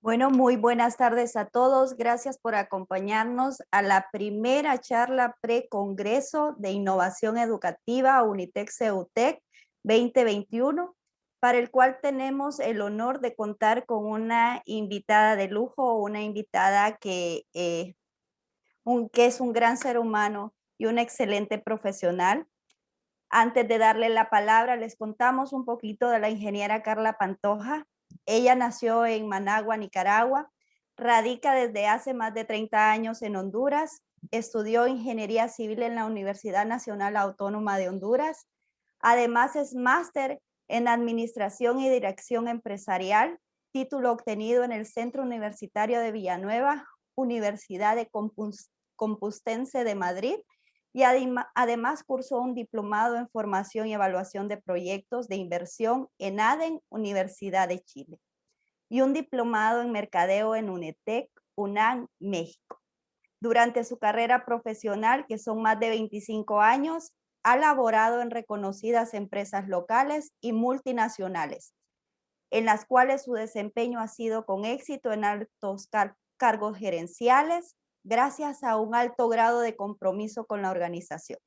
Bueno, muy buenas tardes a todos. Gracias por acompañarnos a la primera charla pre-congreso de innovación educativa Unitec CEUTEC 2021, para el cual tenemos el honor de contar con una invitada de lujo, una invitada que es un gran ser humano y una excelente profesional. Antes de darle la palabra, les contamos un poquito de la ingeniera Carla Pantoja. Ella nació en Managua, Nicaragua, radica desde hace más de 30 años en Honduras, estudió ingeniería civil en la Universidad Nacional Autónoma de Honduras. Además es máster en administración y dirección empresarial, título obtenido en el Centro Universitario de Villanueva, Universidad de Complutense de Madrid, y además cursó un diplomado en formación y evaluación de proyectos de inversión en ADEN, Universidad de Chile, y un diplomado en mercadeo en UNETEC, UNAM, México. Durante su carrera profesional, que son más de 25 años, ha laborado en reconocidas empresas locales y multinacionales, en las cuales su desempeño ha sido con éxito en altos cargos gerenciales, gracias a un alto grado de compromiso con la organización,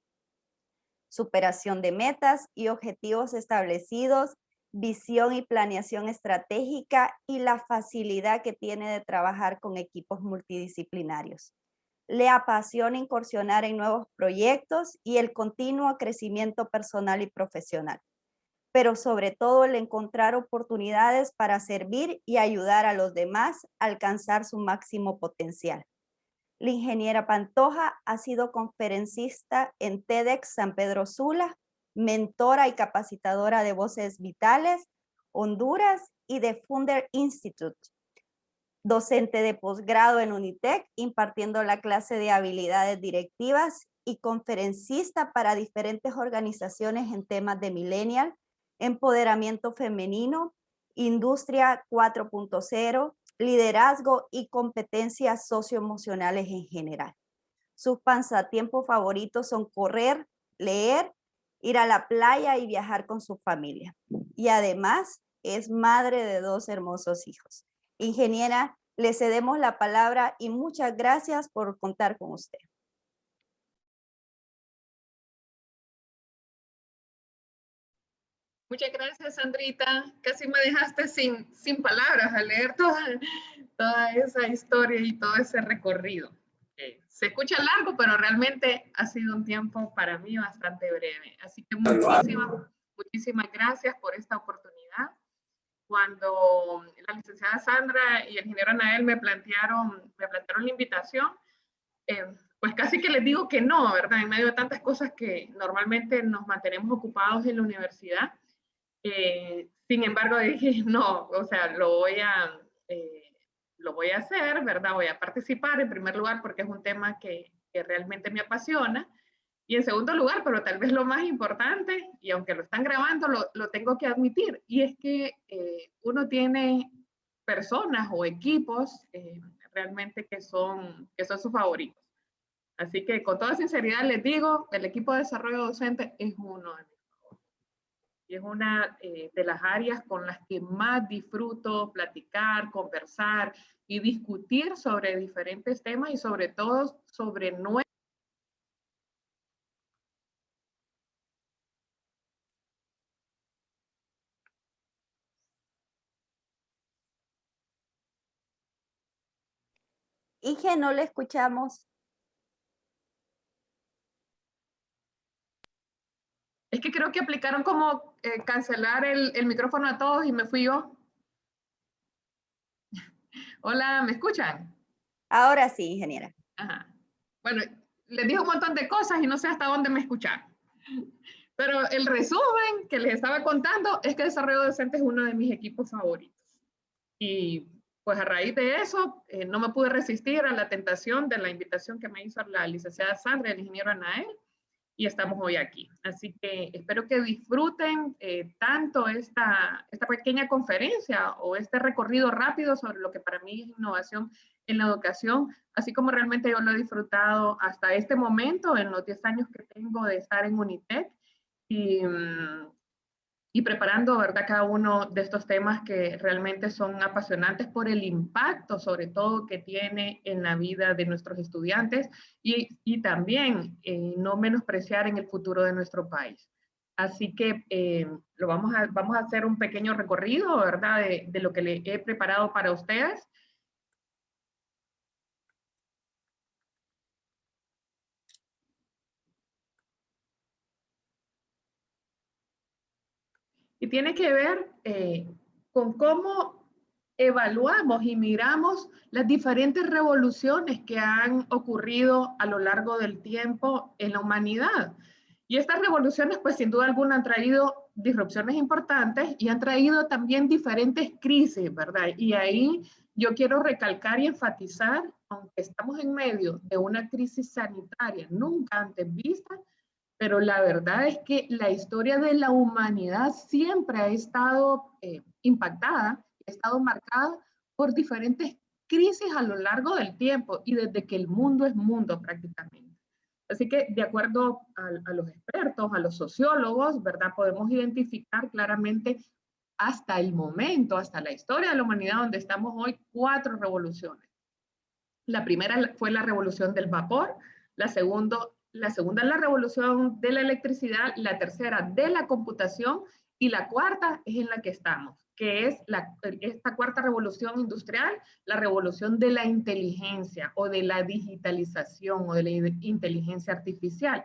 superación de metas y objetivos establecidos, visión y planeación estratégica y la facilidad que tiene de trabajar con equipos multidisciplinarios. Le apasiona incursionar en nuevos proyectos y el continuo crecimiento personal y profesional, pero sobre todo el encontrar oportunidades para servir y ayudar a los demás a alcanzar su máximo potencial. La ingeniera Pantoja ha sido conferencista en TEDx San Pedro Sula, mentora y capacitadora de Voces Vitales, Honduras y de Funder Institute, docente de posgrado en Unitec, impartiendo la clase de habilidades directivas y conferencista para diferentes organizaciones en temas de millennial, empoderamiento femenino, industria 4.0, liderazgo y competencias socioemocionales en general. Sus pasatiempos favoritos son correr, leer, ir a la playa y viajar con su familia. Y además es madre de 2 hermosos hijos. Ingeniera, le cedemos la palabra y muchas gracias por contar con usted. Muchas gracias, Sandrita. Casi me dejaste sin palabras al leer toda esa historia y todo ese recorrido. Se escucha largo, pero realmente ha sido un tiempo para mí bastante breve. Así que muchísimas gracias por esta oportunidad. Cuando la licenciada Sandra y el ingeniero Anael me plantearon la invitación, pues casi que les digo que no, ¿verdad? En medio de tantas cosas que normalmente nos mantenemos ocupados en la universidad. Sin embargo, dije, no, o sea, lo voy a hacer, ¿verdad? Voy a participar en primer lugar porque es un tema que realmente me apasiona. Y en segundo lugar, pero tal vez lo más importante, y aunque lo están grabando, lo tengo que admitir, y es que uno tiene personas o equipos realmente que son sus favoritos. Así que con toda sinceridad les digo, el equipo de desarrollo docente es uno de mis favoritos. Y es una de las áreas con las que más disfruto platicar, conversar y discutir sobre diferentes temas y sobre todo sobre nuevos. Ige, no le escuchamos. Es que creo que aplicaron como cancelar el micrófono a todos y me fui yo. Hola, ¿me escuchan? Ahora sí, ingeniera. Ajá. Bueno, les dije un montón de cosas y no sé hasta dónde me escucharon. Pero el resumen que les estaba contando es que Desarrollo Docente es uno de mis equipos favoritos. Y pues a raíz de eso, no me pude resistir a la tentación de la invitación que me hizo la licenciada Sandra y el ingeniero Anael, y estamos hoy aquí. Así que espero que disfruten tanto esta pequeña conferencia o este recorrido rápido sobre lo que para mí es innovación en la educación, así como realmente yo lo he disfrutado hasta este momento en los 10 años que tengo de estar en Unitec. Y y preparando, ¿verdad?, cada uno de estos temas que realmente son apasionantes por el impacto, sobre todo, que tiene en la vida de nuestros estudiantes y también no menospreciar en el futuro de nuestro país. Así que vamos a hacer un pequeño recorrido, ¿verdad?, de lo que le he preparado para ustedes. Y tiene que ver con cómo evaluamos y miramos las diferentes revoluciones que han ocurrido a lo largo del tiempo en la humanidad. Y estas revoluciones, pues sin duda alguna, han traído disrupciones importantes y han traído también diferentes crisis, ¿verdad? Y ahí yo quiero recalcar y enfatizar, aunque estamos en medio de una crisis sanitaria nunca antes vista, pero la verdad es que la historia de la humanidad siempre ha estado impactada, ha estado marcada por diferentes crisis a lo largo del tiempo y desde que el mundo es mundo prácticamente. Así que de acuerdo a los expertos, a los sociólogos, ¿verdad? Podemos identificar claramente hasta el momento, hasta la historia de la humanidad donde estamos hoy, 4 revoluciones. La primera fue la revolución del vapor, la segunda es la revolución de la electricidad, la tercera de la computación y la cuarta es en la que estamos, que es esta cuarta revolución industrial, la revolución de la inteligencia o de la digitalización o de la inteligencia artificial.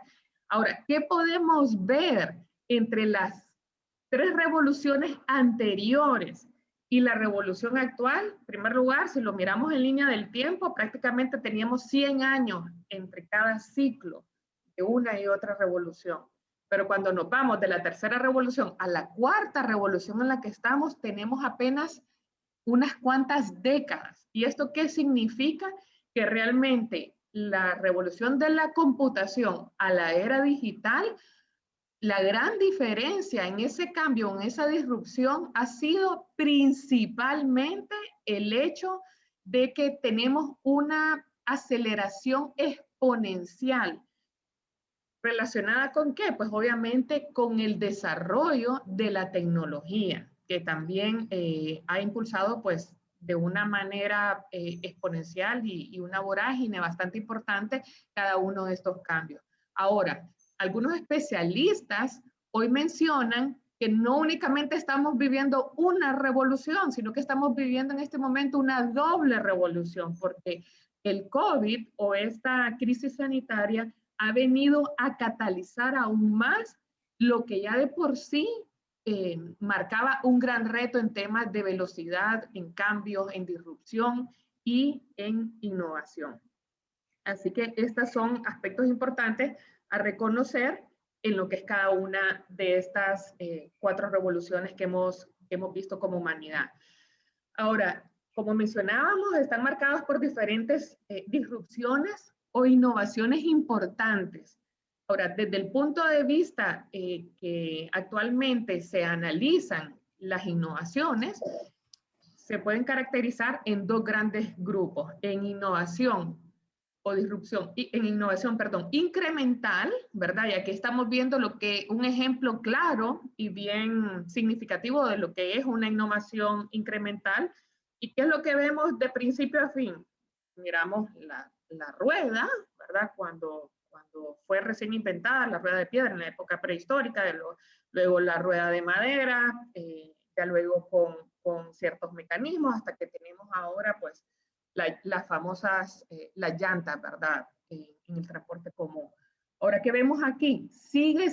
Ahora, ¿qué podemos ver entre las 3 revoluciones anteriores y la revolución actual? En primer lugar, si lo miramos en línea del tiempo, prácticamente teníamos 100 años entre cada ciclo de una y otra revolución. Pero cuando nos vamos de la tercera revolución a la cuarta revolución en la que estamos, tenemos apenas unas cuantas décadas. ¿Y esto qué significa? Que realmente la revolución de la computación a la era digital, la gran diferencia en ese cambio, en esa disrupción, ha sido principalmente el hecho de que tenemos una aceleración exponencial. ¿Relacionada con qué? Pues obviamente con el desarrollo de la tecnología, que también ha impulsado pues de una manera exponencial y una vorágine bastante importante cada uno de estos cambios. Ahora, algunos especialistas hoy mencionan que no únicamente estamos viviendo una revolución, sino que estamos viviendo en este momento una doble revolución, porque el COVID o esta crisis sanitaria ha venido a catalizar aún más lo que ya de por sí marcaba un gran reto en temas de velocidad, en cambios, en disrupción y en innovación. Así que estos son aspectos importantes a reconocer en lo que es cada una de estas 4 revoluciones que hemos visto como humanidad. Ahora, como mencionábamos, están marcadas por diferentes disrupciones o innovaciones importantes. Ahora, desde el punto de vista que actualmente se analizan las innovaciones, se pueden caracterizar en 2 grandes grupos, en innovación o disrupción, en innovación, perdón, incremental, ¿verdad? Y aquí estamos viendo un ejemplo claro y bien significativo de lo que es una innovación incremental. ¿Y qué es lo que vemos de principio a fin? Miramos la rueda, ¿verdad? Cuando fue recién inventada la rueda de piedra en la época prehistórica, luego la rueda de madera, ya luego con ciertos mecanismos, hasta que tenemos ahora, pues, las famosas, las llantas, ¿verdad? En el transporte común. Ahora, ¿qué vemos aquí? Sigue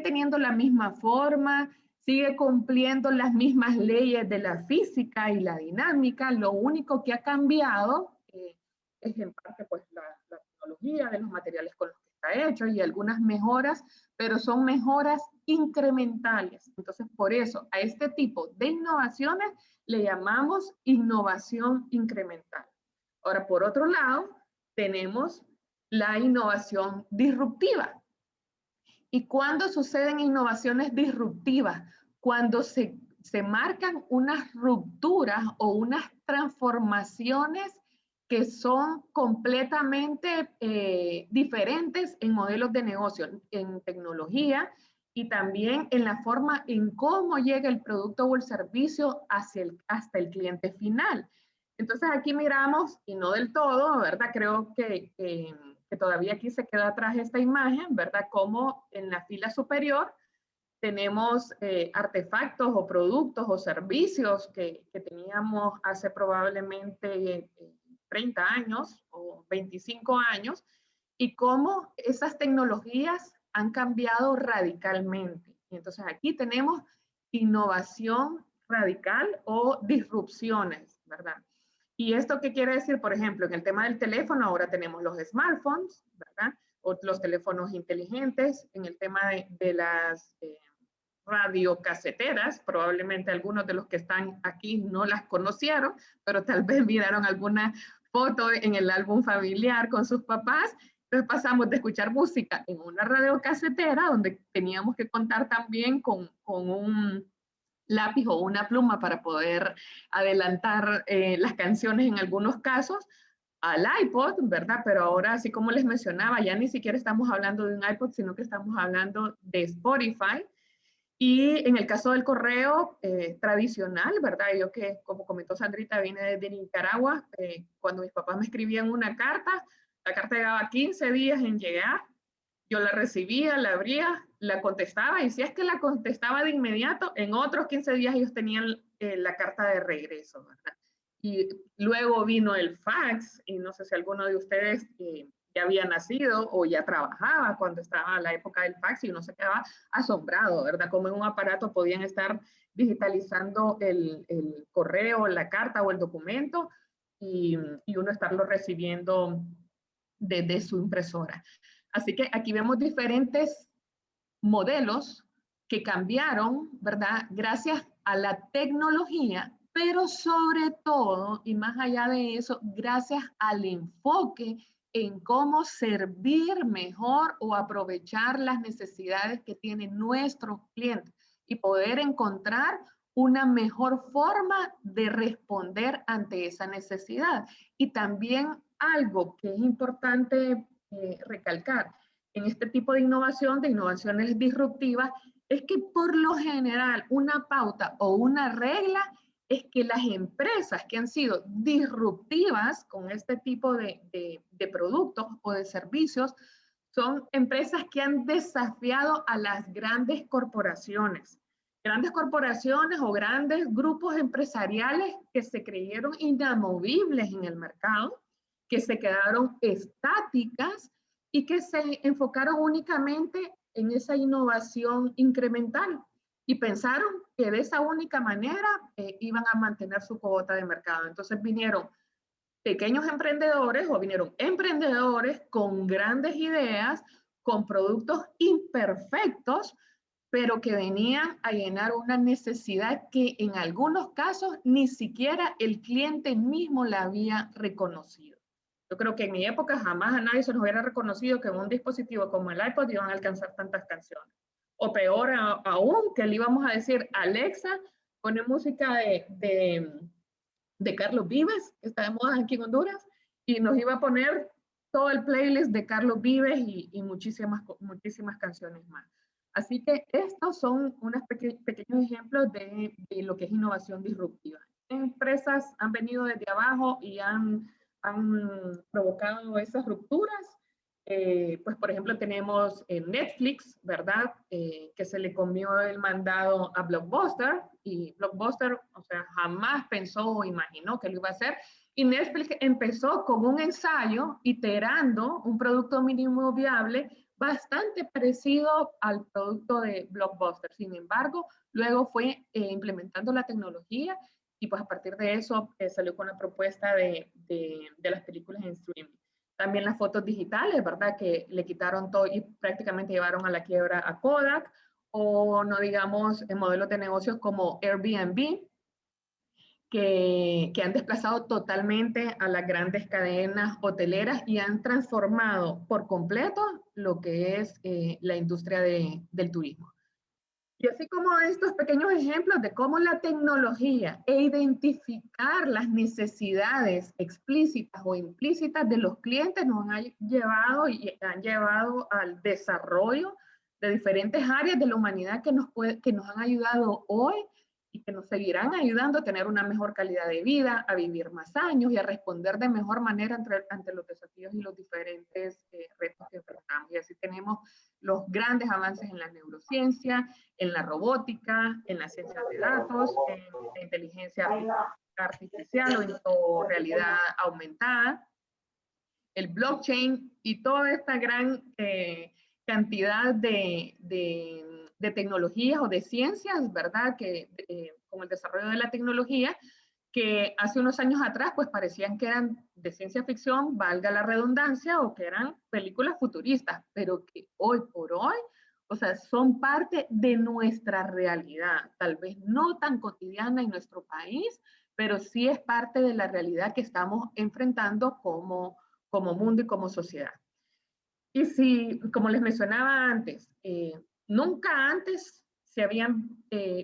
teniendo la misma forma, sigue cumpliendo las mismas leyes de la física y la dinámica. Lo único que ha cambiado es en parte pues, la tecnología de los materiales con los que está hecho y algunas mejoras, pero son mejoras incrementales. Entonces, por eso, a este tipo de innovaciones le llamamos innovación incremental. Ahora, por otro lado, tenemos la innovación disruptiva. ¿Y cuándo suceden innovaciones disruptivas? Cuando se marcan unas rupturas o unas transformaciones que son completamente diferentes en modelos de negocio, en tecnología, y también en la forma en cómo llega el producto o el servicio hasta el cliente final. Entonces aquí miramos, y no del todo, ¿verdad? Creo que todavía aquí se queda atrás esta imagen, ¿verdad? Como en la fila superior tenemos artefactos o productos o servicios que teníamos hace probablemente 30 años o 25 años, y cómo esas tecnologías han cambiado radicalmente. Y entonces aquí tenemos innovación radical o disrupciones, ¿verdad? ¿Y esto qué quiere decir? Por ejemplo, en el tema del teléfono ahora tenemos los smartphones, ¿verdad? O los teléfonos inteligentes. En el tema de las radiocaseteras, probablemente algunos de los que están aquí no las conocieron, pero tal vez miraron alguna foto en el álbum familiar con sus papás. Entonces pasamos de escuchar música en una radiocasetera, donde teníamos que contar también con un lápiz o una pluma para poder adelantar las canciones en algunos casos, al iPod, ¿verdad? Pero ahora, así como les mencionaba, ya ni siquiera estamos hablando de un iPod, sino que estamos hablando de Spotify. Y en el caso del correo tradicional, ¿verdad? Yo que, como comentó Sandrita, vine desde Nicaragua. Cuando mis papás me escribían una carta, la carta llegaba 15 días en llegar. Yo la recibía, la abría, la contestaba, y si es que la contestaba de inmediato, en otros 15 días ellos tenían la carta de regreso, ¿verdad? Y luego vino el fax, y no sé si alguno de ustedes ya había nacido o ya trabajaba cuando estaba la época del fax, y uno se quedaba asombrado, ¿verdad? Como en un aparato podían estar digitalizando el correo, la carta o el documento, y uno estarlo recibiendo desde su impresora. Así que aquí vemos diferentes modelos que cambiaron, ¿verdad? Gracias a la tecnología, pero sobre todo, y más allá de eso, gracias al enfoque en cómo servir mejor o aprovechar las necesidades que tienen nuestros clientes y poder encontrar una mejor forma de responder ante esa necesidad. Y también algo que es importante recalcar en este tipo de innovaciones disruptivas, es que por lo general una pauta o una regla es que las empresas que han sido disruptivas con este tipo de productos o de servicios son empresas que han desafiado a las grandes corporaciones o grandes grupos empresariales que se creyeron inamovibles en el mercado, que se quedaron estáticas y que se enfocaron únicamente en esa innovación incremental y pensaron que de esa única manera iban a mantener su cuota de mercado. Entonces vinieron pequeños emprendedores o vinieron emprendedores con grandes ideas, con productos imperfectos, pero que venían a llenar una necesidad que en algunos casos ni siquiera el cliente mismo la había reconocido. Yo creo que en mi época jamás a nadie se nos hubiera reconocido que en un dispositivo como el iPod iban a alcanzar tantas canciones. O peor aún, que le íbamos a decir, Alexa, pone música de Carlos Vives, que está de moda aquí en Honduras, y nos iba a poner todo el playlist de Carlos Vives y muchísimas canciones más. Así que estos son unos pequeños ejemplos de lo que es innovación disruptiva. Empresas han venido desde abajo y han provocado esas rupturas. Pues por ejemplo tenemos Netflix, ¿verdad? Que se le comió el mandado a Blockbuster, y Blockbuster, o sea, jamás pensó o imaginó que lo iba a hacer, y Netflix empezó con un ensayo iterando un producto mínimo viable bastante parecido al producto de Blockbuster. Sin embargo, luego fue implementando la tecnología, y pues a partir de eso salió con la propuesta de las películas en streaming. También las fotos digitales, ¿verdad? Que le quitaron todo y prácticamente llevaron a la quiebra a Kodak, o no digamos en modelos de negocios como Airbnb, que han desplazado totalmente a las grandes cadenas hoteleras y han transformado por completo lo que es la industria del turismo. Y así como estos pequeños ejemplos de cómo la tecnología e identificar las necesidades explícitas o implícitas de los clientes nos han llevado al desarrollo de diferentes áreas de la humanidad que nos han ayudado hoy y que nos seguirán ayudando a tener una mejor calidad de vida, a vivir más años y a responder de mejor manera ante los desafíos y los diferentes retos que enfrentamos. Y así tenemos los grandes avances en la neurociencia, en la robótica, en las ciencias de datos, en la inteligencia artificial o realidad aumentada, el blockchain y toda esta gran cantidad de tecnologías o de ciencias, ¿verdad? Que con el desarrollo de la tecnología, que hace unos años atrás pues parecían que eran de ciencia ficción, valga la redundancia, o que eran películas futuristas, pero que hoy por hoy, o sea, son parte de nuestra realidad, tal vez no tan cotidiana en nuestro país, pero sí es parte de la realidad que estamos enfrentando como mundo y como sociedad. Y si, como les mencionaba antes, nunca antes se habían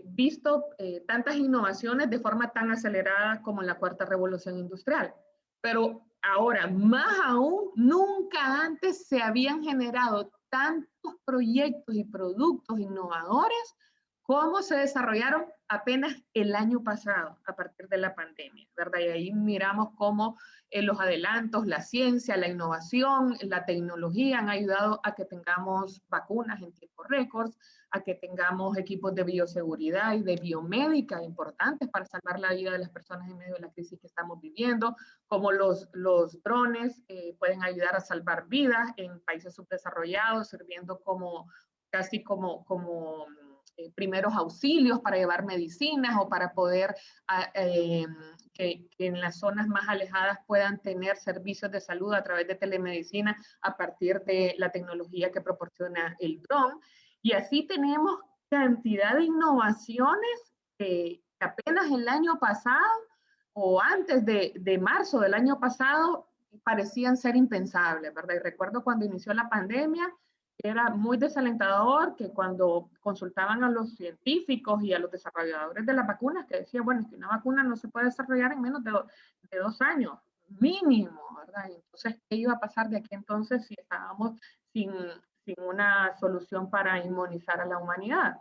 visto tantas innovaciones de forma tan acelerada como en la cuarta revolución industrial. Pero ahora, más aún, nunca antes se habían generado tantos proyectos y productos innovadores como se desarrollaron apenas el año pasado, a partir de la pandemia, ¿verdad? Y ahí miramos cómo los adelantos, la ciencia, la innovación, la tecnología han ayudado a que tengamos vacunas en tiempo récord, a que tengamos equipos de bioseguridad y de biomédica importantes para salvar la vida de las personas en medio de la crisis que estamos viviendo, como los drones pueden ayudar a salvar vidas en países subdesarrollados, sirviendo casi como primeros auxilios para llevar medicinas o para poder que en las zonas más alejadas puedan tener servicios de salud a través de telemedicina a partir de la tecnología que proporciona el dron. Y así tenemos cantidad de innovaciones que apenas el año pasado o antes de marzo del año pasado parecían ser impensables, ¿verdad? Y recuerdo cuando inició la pandemia, era muy desalentador que cuando consultaban a los científicos y a los desarrolladores de las vacunas, que decían, bueno, es que una vacuna no se puede desarrollar en menos de 2 años, mínimo, ¿verdad? Entonces, ¿qué iba a pasar de aquí entonces si estábamos sin una solución para inmunizar a la humanidad?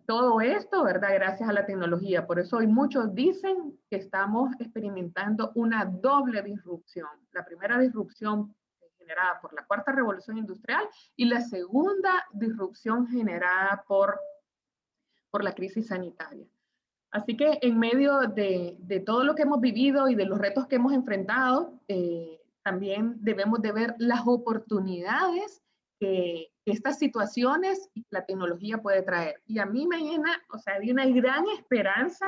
Todo esto, ¿verdad? Gracias a la tecnología. Por eso hoy muchos dicen que estamos experimentando una doble disrupción. La primera disrupción generada por la cuarta revolución industrial y la segunda disrupción generada por la crisis sanitaria. Así que en medio de todo lo que hemos vivido y de los retos que hemos enfrentado, también debemos de ver las oportunidades que estas situaciones y la tecnología puede traer. Y a mí me llena, o sea, de una gran esperanza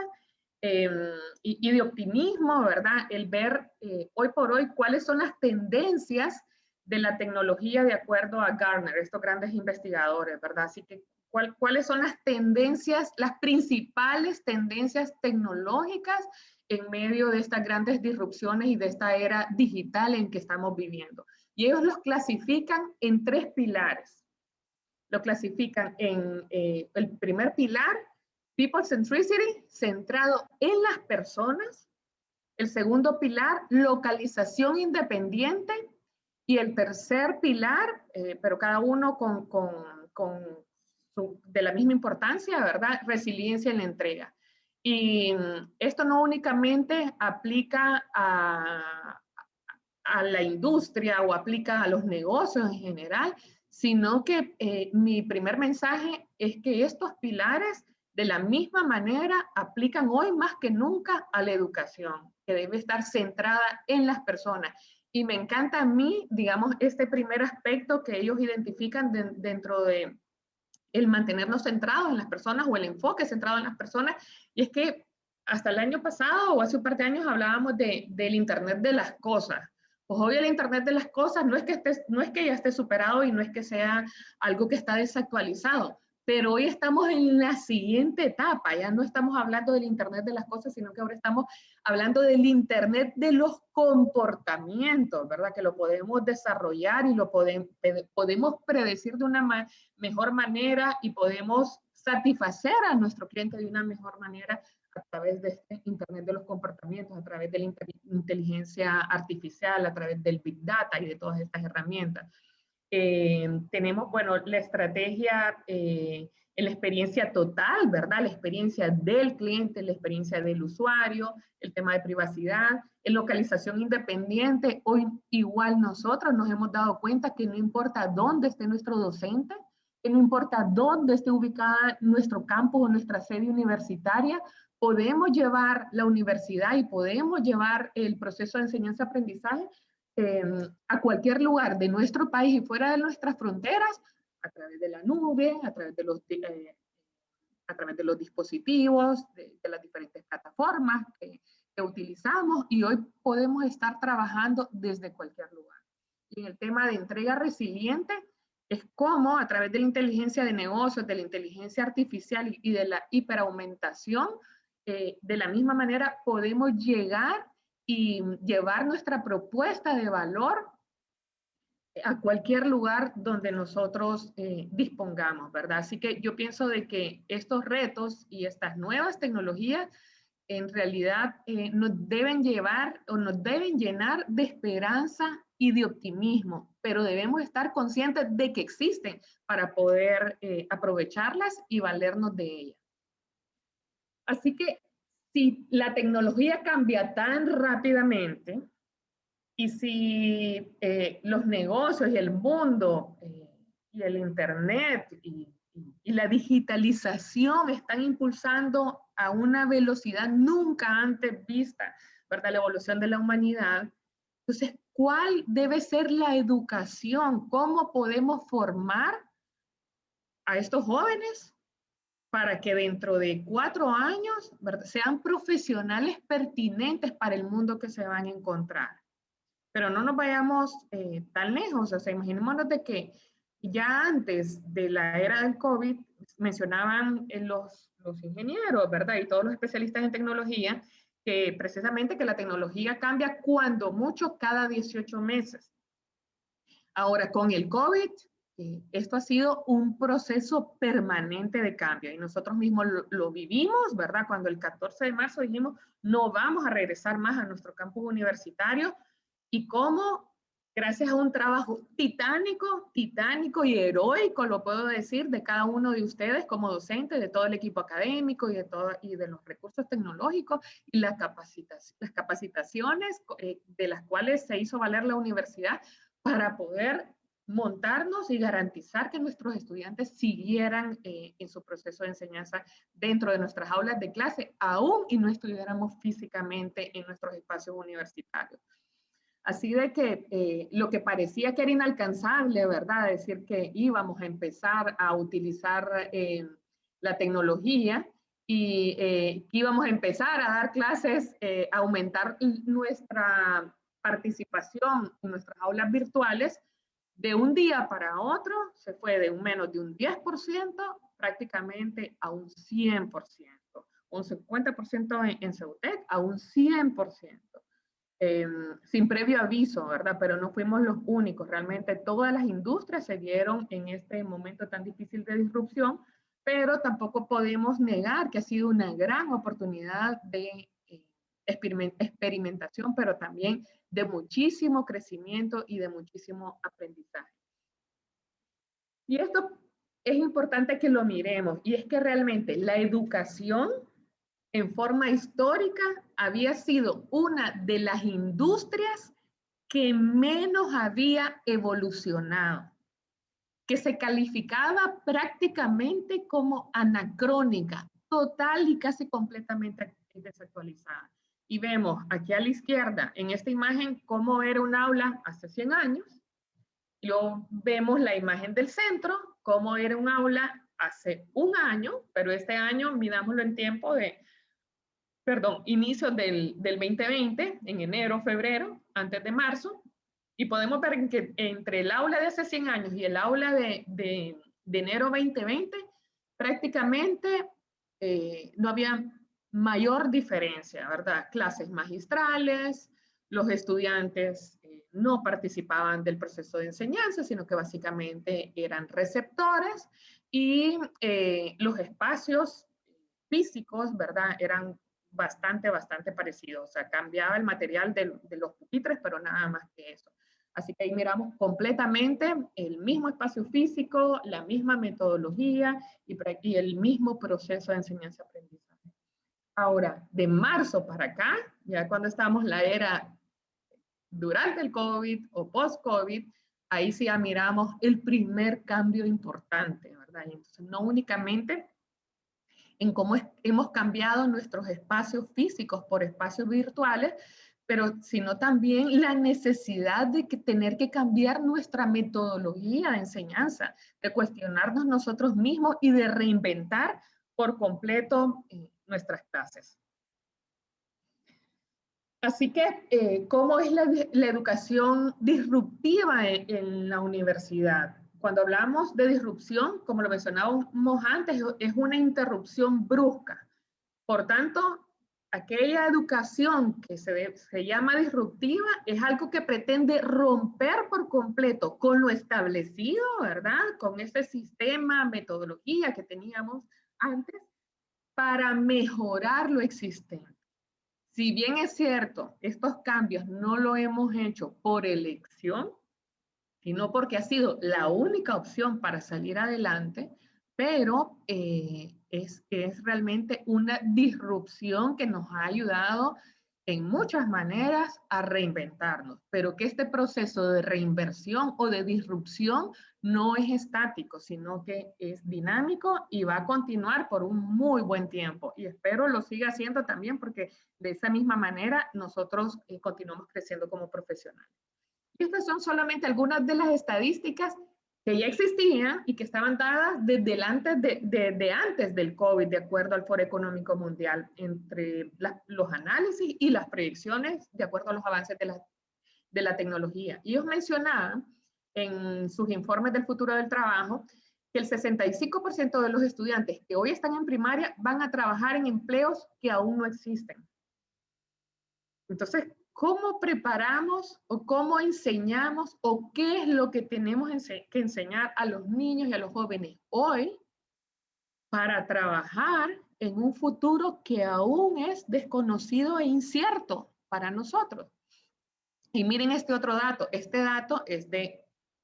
y de optimismo, ¿verdad? El ver hoy por hoy cuáles son las tendencias de la tecnología de acuerdo a Gartner, estos grandes investigadores, ¿verdad? Así que, ¿cuáles son las tendencias, las principales tendencias tecnológicas en medio de estas grandes disrupciones y de esta era digital en que estamos viviendo? Y ellos los clasifican en 3 pilares. Lo clasifican en el primer pilar, People Centricity, centrado en las personas. El segundo pilar, localización independiente. Y el tercer pilar, pero cada uno de la misma importancia, ¿verdad? Resiliencia en la entrega. Y esto no únicamente aplica a la industria o aplica a los negocios en general, sino que mi primer mensaje es que estos pilares de la misma manera aplican hoy más que nunca a la educación, que debe estar centrada en las personas. Y me encanta a mí, digamos, este primer aspecto que ellos identifican dentro de el mantenernos centrados en las personas o el enfoque centrado en las personas. Y es que hasta el año pasado o hace un par de años hablábamos del Internet de las cosas. Pues hoy el Internet de las cosas no es que ya esté superado y no es que sea algo que está desactualizado, pero hoy estamos en la siguiente etapa, ya no estamos hablando del Internet de las cosas, sino que ahora estamos hablando del Internet de los comportamientos, ¿verdad? Que lo podemos desarrollar y lo podemos predecir de una mejor manera y podemos satisfacer a nuestro cliente de una mejor manera a través de este Internet de los comportamientos, a través de la inteligencia artificial, a través del Big Data y de todas estas herramientas. Tenemos, bueno, la estrategia en la experiencia total, ¿verdad? La experiencia del cliente, la experiencia del usuario, el tema de privacidad, en localización independiente. Hoy igual nosotros nos hemos dado cuenta que no importa dónde esté nuestro docente, que no importa dónde esté ubicada nuestro campus o nuestra sede universitaria, podemos llevar la universidad y podemos llevar el proceso de enseñanza-aprendizaje a cualquier lugar de nuestro país y fuera de nuestras fronteras, a través de la nube, a través de los dispositivos, de las diferentes plataformas que utilizamos, y hoy podemos estar trabajando desde cualquier lugar. Y en el tema de entrega resiliente, es como a través de la inteligencia de negocios, de la inteligencia artificial y de la hiperaumentación, de la misma manera podemos llegar y llevar nuestra propuesta de valor a cualquier lugar donde nosotros dispongamos, ¿verdad? Así que yo pienso de que estos retos y estas nuevas tecnologías en realidad nos deben llevar o nos deben llenar de esperanza y de optimismo, pero debemos estar conscientes de que existen para poder aprovecharlas y valernos de ellas. Así que si la tecnología cambia tan rápidamente y si los negocios y el mundo y el internet y la digitalización están impulsando a una velocidad nunca antes vista, ¿verdad? La evolución de la humanidad. Entonces, ¿cuál debe ser la educación? ¿Cómo podemos formar a estos jóvenes para que dentro de 4 años, ¿verdad?, sean profesionales pertinentes para el mundo que se van a encontrar? Pero no nos vayamos tan lejos, o sea, imaginémonos de que ya antes de la era del COVID, mencionaban los ingenieros, ¿verdad? Y todos los especialistas en tecnología, que precisamente que la tecnología cambia cuando mucho cada 18 meses. Ahora, con el COVID, esto ha sido un proceso permanente de cambio y nosotros mismos lo vivimos, ¿verdad? Cuando el 14 de marzo dijimos, no vamos a regresar más a nuestro campus universitario, y cómo, gracias a un trabajo titánico, titánico y heroico, lo puedo decir, de cada uno de ustedes como docentes, de todo el equipo académico y de los recursos tecnológicos y las capacitaciones de las cuales se hizo valer la universidad para poder montarnos y garantizar que nuestros estudiantes siguieran en su proceso de enseñanza dentro de nuestras aulas de clase, aún y no estuviéramos físicamente en nuestros espacios universitarios. Así de que lo que parecía que era inalcanzable, ¿verdad? Decir que íbamos a empezar a utilizar la tecnología y que íbamos a empezar a dar clases, a aumentar nuestra participación en nuestras aulas virtuales, de un día para otro se fue de menos de un 10% prácticamente a un 100%, un 50% en CEUTEC a un 100%. Sin previo aviso, ¿verdad? Pero no fuimos los únicos, realmente todas las industrias se vieron en este momento tan difícil de disrupción, pero tampoco podemos negar que ha sido una gran oportunidad de experimentación, pero también de muchísimo crecimiento y de muchísimo aprendizaje. Y esto es importante que lo miremos, y es que realmente la educación en forma histórica había sido una de las industrias que menos había evolucionado, que se calificaba prácticamente como anacrónica, total y casi completamente desactualizada. Y vemos aquí a la izquierda, en esta imagen, cómo era un aula hace 100 años. Y luego vemos la imagen del centro, cómo era un aula hace un año, pero este año midámoslo en tiempo de inicio del 2020, en enero, febrero, antes de marzo, y podemos ver que entre el aula de hace 100 años y el aula de enero 2020, prácticamente no había mayor diferencia, ¿verdad? Clases magistrales, los estudiantes no participaban del proceso de enseñanza, sino que básicamente eran receptores, y los espacios físicos, ¿verdad?, eran bastante parecido, o sea, cambiaba el material de los pupitres, pero nada más que eso. Así que ahí miramos completamente el mismo espacio físico, la misma metodología y el mismo proceso de enseñanza-aprendizaje. Ahora, de marzo para acá, ya cuando estamos en la era durante el COVID o post-COVID, ahí sí ya miramos el primer cambio importante, ¿verdad? Y entonces, no únicamente en cómo hemos cambiado nuestros espacios físicos por espacios virtuales, pero sino también la necesidad de tener que cambiar nuestra metodología de enseñanza, de cuestionarnos nosotros mismos y de reinventar por completo nuestras clases. Así que, ¿cómo es la educación disruptiva en la universidad? Cuando hablamos de disrupción, como lo mencionábamos antes, es una interrupción brusca. Por tanto, aquella educación que se llama disruptiva es algo que pretende romper por completo con lo establecido, ¿verdad? Con ese sistema, metodología que teníamos antes para mejorar lo existente. Si bien es cierto, estos cambios no lo hemos hecho por elección, sino porque ha sido la única opción para salir adelante, pero es realmente una disrupción que nos ha ayudado en muchas maneras a reinventarnos, pero que este proceso de reinversión o de disrupción no es estático, sino que es dinámico y va a continuar por un muy buen tiempo. Y espero lo siga haciendo también porque de esa misma manera nosotros continuamos creciendo como profesionales. Estas son solamente algunas de las estadísticas que ya existían y que estaban dadas desde antes del COVID, de acuerdo al Foro Económico Mundial, entre los análisis y las proyecciones, de acuerdo a los avances de la tecnología. Y ellos mencionaban en sus informes del futuro del trabajo que el 65% de los estudiantes que hoy están en primaria van a trabajar en empleos que aún no existen. Entonces, ¿cómo preparamos o cómo enseñamos o qué es lo que tenemos que enseñar a los niños y a los jóvenes hoy para trabajar en un futuro que aún es desconocido e incierto para nosotros? Y miren este otro dato. Este dato es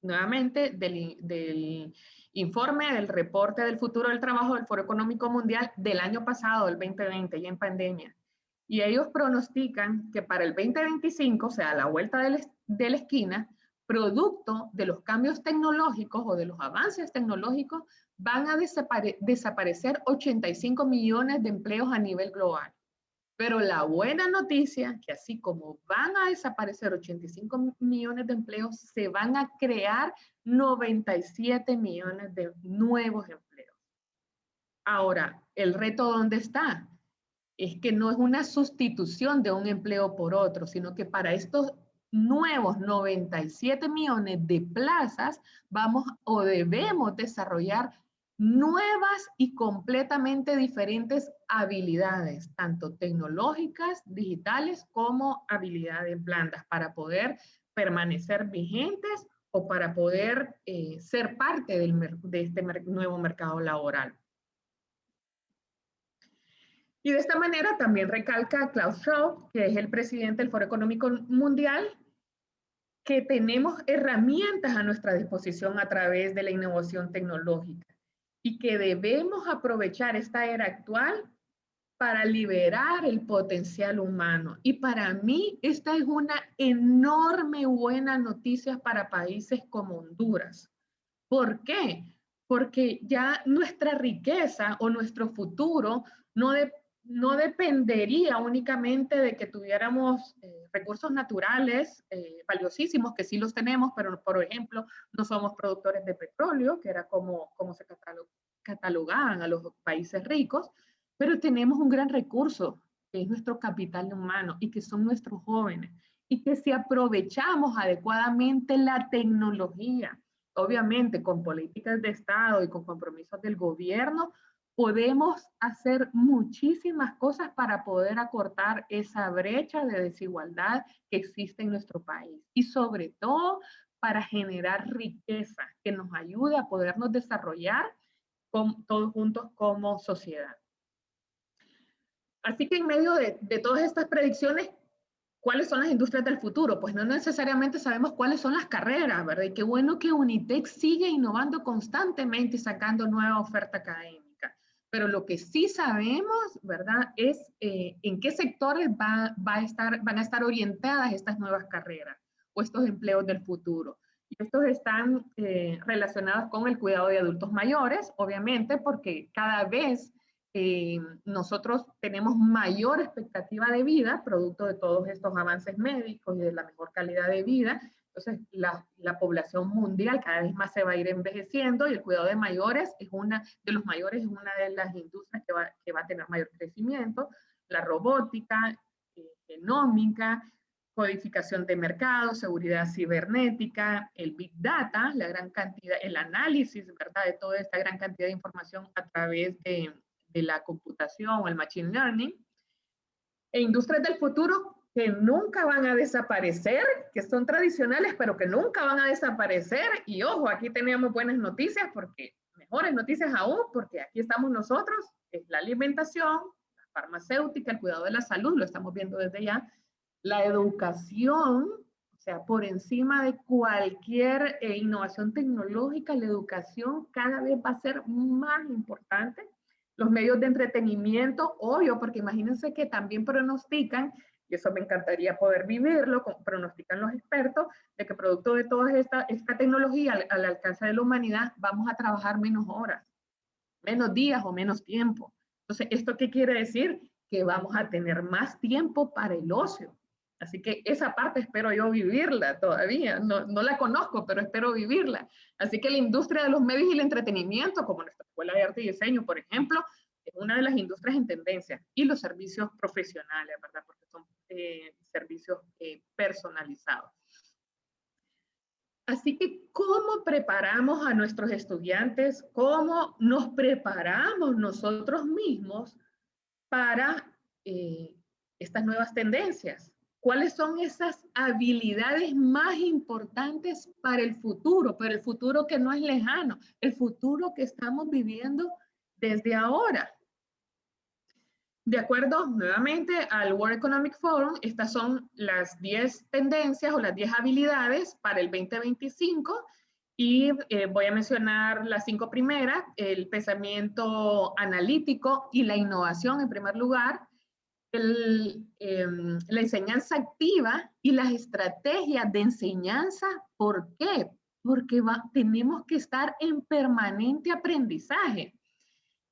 nuevamente del informe del reporte del futuro del trabajo del Foro Económico Mundial del año pasado, del 2020, ya en pandemia. Y ellos pronostican que para el 2025, o sea, a la vuelta de la esquina, producto de los cambios tecnológicos o de los avances tecnológicos, van a desaparecer 85 millones de empleos a nivel global. Pero la buena noticia, que así como van a desaparecer 85 millones de empleos, se van a crear 97 millones de nuevos empleos. Ahora, ¿el reto dónde está? Es que no es una sustitución de un empleo por otro, sino que para estos nuevos 97 millones de plazas vamos o debemos desarrollar nuevas y completamente diferentes habilidades, tanto tecnológicas, digitales, como habilidades blandas para permanecer vigentes o para poder ser parte de este nuevo mercado laboral. Y de esta manera también recalca Klaus Schwab, que es el presidente del Foro Económico Mundial, que tenemos herramientas a nuestra disposición a través de la innovación tecnológica y que debemos aprovechar esta era actual para liberar el potencial humano. Y para mí esta es una enorme buena noticia para países como Honduras. ¿Por qué? Porque ya nuestra riqueza o nuestro futuro no dependería únicamente de que tuviéramos recursos naturales valiosísimos, que sí los tenemos, pero por ejemplo, no somos productores de petróleo, que era como se catalogaban a los países ricos, pero tenemos un gran recurso, que es nuestro capital humano y que son nuestros jóvenes, y que si aprovechamos adecuadamente la tecnología, obviamente con políticas de Estado y con compromisos del gobierno, podemos hacer muchísimas cosas para poder acortar esa brecha de desigualdad que existe en nuestro país y sobre todo para generar riqueza que nos ayude a podernos desarrollar todos juntos como sociedad. Así que en medio de todas estas predicciones, ¿Cuáles son las industrias del futuro? Pues no necesariamente sabemos cuáles son las carreras, ¿verdad? Y qué bueno que UNITEC sigue innovando constantemente y sacando nueva oferta académica. Pero lo que sí sabemos, ¿verdad? Es en qué sectores van a estar orientadas estas nuevas carreras o estos empleos del futuro. Y estos están relacionados con el cuidado de adultos mayores, obviamente, porque cada vez nosotros tenemos mayor expectativa de vida, producto de todos estos avances médicos y de la mejor calidad de vida. Entonces, la población mundial cada vez más se va a ir envejeciendo y el cuidado de mayores es una de las industrias que va a tener mayor crecimiento. La robótica, genómica, codificación de mercados, seguridad cibernética, el Big Data, la gran cantidad, el análisis, ¿verdad?, de toda esta gran cantidad de información a través de la computación o el machine learning, e industrias del futuro que nunca van a desaparecer, que son tradicionales, pero que nunca van a desaparecer. Y ojo, aquí teníamos buenas noticias, porque mejores noticias aún, porque aquí estamos nosotros, es la alimentación, la farmacéutica, el cuidado de la salud, lo estamos viendo desde ya, la educación, o sea, por encima de cualquier innovación tecnológica, la educación cada vez va a ser más importante. Los medios de entretenimiento, obvio, porque imagínense que también pronostican, y eso me encantaría poder vivirlo, pronostican los expertos, de que producto de toda esta tecnología al alcance de la humanidad, vamos a trabajar menos horas, menos días o menos tiempo. Entonces, ¿esto qué quiere decir? Que vamos a tener más tiempo para el ocio. Así que esa parte espero yo vivirla todavía. No la conozco, pero espero vivirla. Así que la industria de los medios y el entretenimiento, como nuestra Escuela de Arte y Diseño, por ejemplo, es una de las industrias en tendencia. Y los servicios profesionales, ¿verdad? Porque son servicios personalizados. Así que, ¿cómo preparamos a nuestros estudiantes? ¿Cómo nos preparamos nosotros mismos para estas nuevas tendencias? ¿Cuáles son esas habilidades más importantes para el futuro que no es lejano, el futuro que estamos viviendo desde ahora? De acuerdo nuevamente al World Economic Forum, estas son las 10 tendencias o las 10 habilidades para el 2025 y voy a mencionar las 5 primeras: el pensamiento analítico y la innovación en primer lugar, la enseñanza activa y las estrategias de enseñanza. ¿Por qué? Porque tenemos que estar en permanente aprendizaje.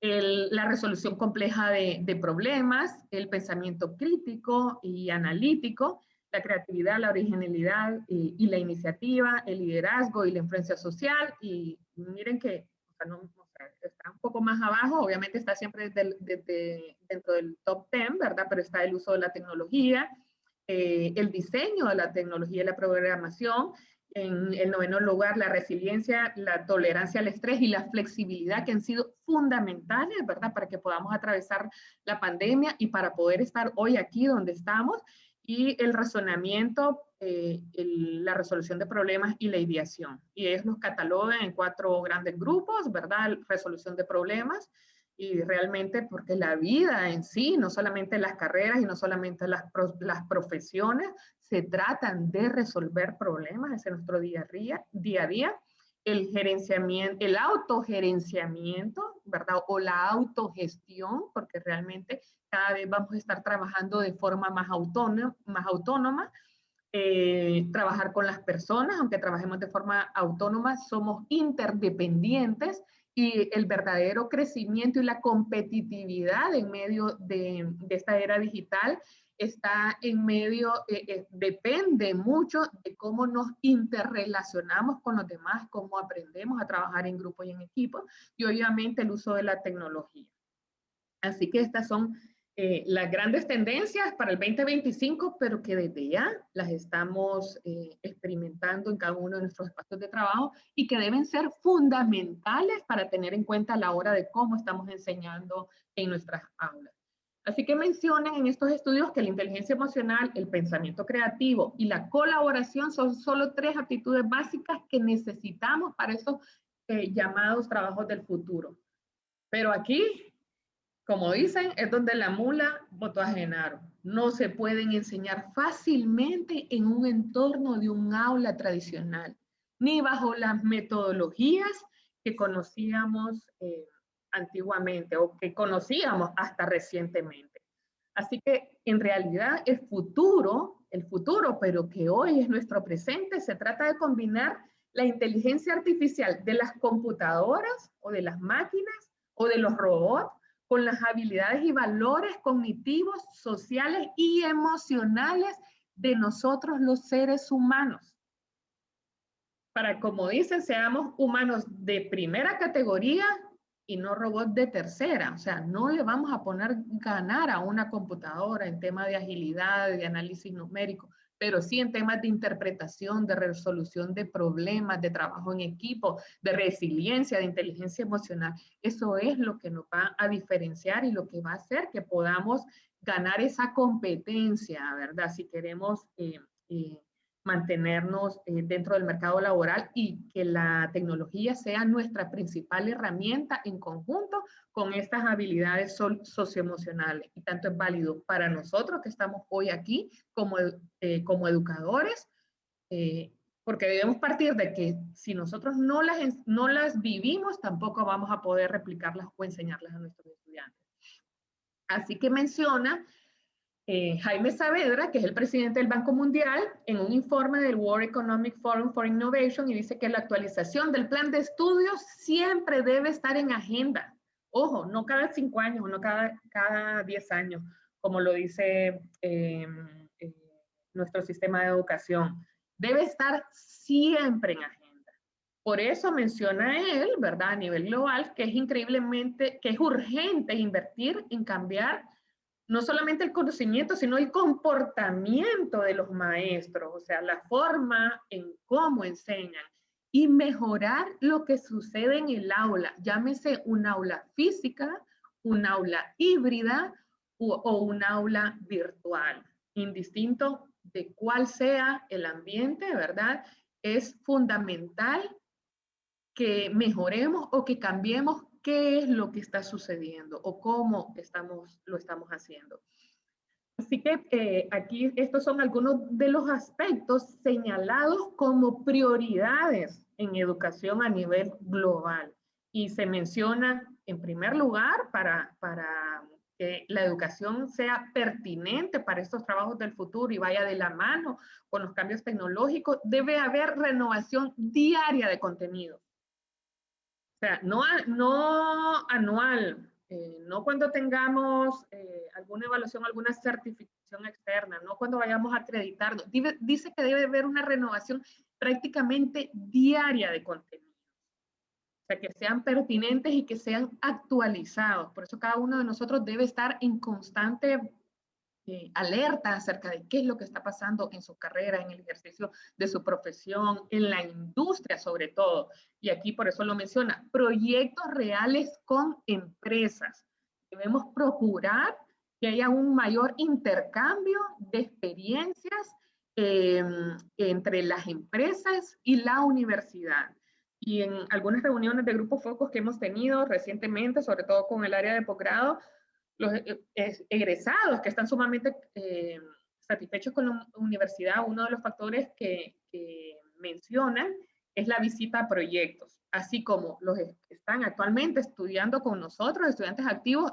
La resolución compleja de problemas, el pensamiento crítico y analítico, la creatividad, la originalidad y la iniciativa, el liderazgo y la influencia social. Y miren que está un poco más abajo, obviamente está siempre dentro del top 10, ¿verdad? Pero está el uso de la tecnología, el diseño de la tecnología y la programación. En el 9º lugar, la resiliencia, la tolerancia al estrés y la flexibilidad, que han sido fundamentales, ¿verdad?, para que podamos atravesar la pandemia y para poder estar hoy aquí donde estamos. Y el razonamiento, la resolución de problemas y la ideación. Y ellos los catalogan en 4 grandes grupos, ¿verdad? Resolución de problemas, y realmente porque la vida en sí, no solamente las carreras y no solamente las profesiones, se tratan de resolver problemas, ese es nuestro día a día. El gerenciamiento, el autogerenciamiento, ¿verdad? O la autogestión, porque realmente cada vez vamos a estar trabajando de forma más autónoma. Trabajar con las personas, aunque trabajemos de forma autónoma, somos interdependientes, y el verdadero crecimiento y la competitividad en medio de esta era digital está en medio, depende mucho de cómo nos interrelacionamos con los demás, cómo aprendemos a trabajar en grupo y en equipo, y obviamente el uso de la tecnología. Así que estas son las grandes tendencias para el 2025, pero que desde ya las estamos experimentando en cada uno de nuestros espacios de trabajo y que deben ser fundamentales para tener en cuenta a la hora de cómo estamos enseñando en nuestras aulas. Así que mencionan en estos estudios que la inteligencia emocional, el pensamiento creativo y la colaboración son solo 3 aptitudes básicas que necesitamos para esos llamados trabajos del futuro. Pero aquí, como dicen, es donde la mula botó a Genaro. no se pueden enseñar fácilmente en un entorno de un aula tradicional, ni bajo las metodologías que conocíamos antiguamente o que conocíamos hasta recientemente. Así que en realidad el futuro, pero que hoy es nuestro presente, se trata de combinar la inteligencia artificial de las computadoras o de las máquinas o de los robots con las habilidades y valores cognitivos, sociales y emocionales de nosotros los seres humanos. Para, como dicen, seamos humanos de primera categoría y no robots de tercera. O sea, no le vamos a poner ganar a una computadora en temas de agilidad, de análisis numérico, pero sí en temas de interpretación, de resolución de problemas, de trabajo en equipo, de resiliencia, de inteligencia emocional. Eso es lo que nos va a diferenciar y lo que va a hacer que podamos ganar esa competencia, ¿verdad? Si queremos mantenernos dentro del mercado laboral y que la tecnología sea nuestra principal herramienta en conjunto con estas habilidades socioemocionales. Y tanto es válido para nosotros que estamos hoy aquí como educadores, porque debemos partir de que si nosotros no las vivimos, tampoco vamos a poder replicarlas o enseñarlas a nuestros estudiantes. Así que menciona Jaime Saavedra, que es el presidente del Banco Mundial, en un informe del World Economic Forum for Innovation, y dice que la actualización del plan de estudios siempre debe estar en agenda. Ojo, no cada 5 años, no cada 10 años, como lo dice nuestro sistema de educación. Debe estar siempre en agenda. Por eso menciona él, ¿verdad? A nivel global, que es urgente invertir en cambiar no solamente el conocimiento, sino el comportamiento de los maestros, o sea, la forma en cómo enseñan y mejorar lo que sucede en el aula, llámese un aula física, un aula híbrida o un aula virtual, indistinto de cuál sea el ambiente, ¿verdad? Es fundamental que mejoremos o que cambiemos qué es lo que está sucediendo o cómo lo estamos haciendo. Así que aquí estos son algunos de los aspectos señalados como prioridades en educación a nivel global. Y se menciona en primer lugar para que la educación sea pertinente para estos trabajos del futuro y vaya de la mano con los cambios tecnológicos, debe haber renovación diaria de contenido. O sea, no anual, no cuando tengamos alguna evaluación, alguna certificación externa, no cuando vayamos a acreditarnos. Dice que debe haber una renovación prácticamente diaria de contenido. O sea, que sean pertinentes y que sean actualizados. Por eso cada uno de nosotros debe estar en constante alerta acerca de qué es lo que está pasando en su carrera, en el ejercicio de su profesión, en la industria sobre todo. Y aquí por eso lo menciona, proyectos reales con empresas. Debemos procurar que haya un mayor intercambio de experiencias entre las empresas y la universidad. Y en algunas reuniones de grupos focos que hemos tenido recientemente, sobre todo con el área de posgrado, los egresados que están sumamente satisfechos con la universidad, uno de los factores que mencionan es la visita a proyectos, así como los que están actualmente estudiando con nosotros, estudiantes activos,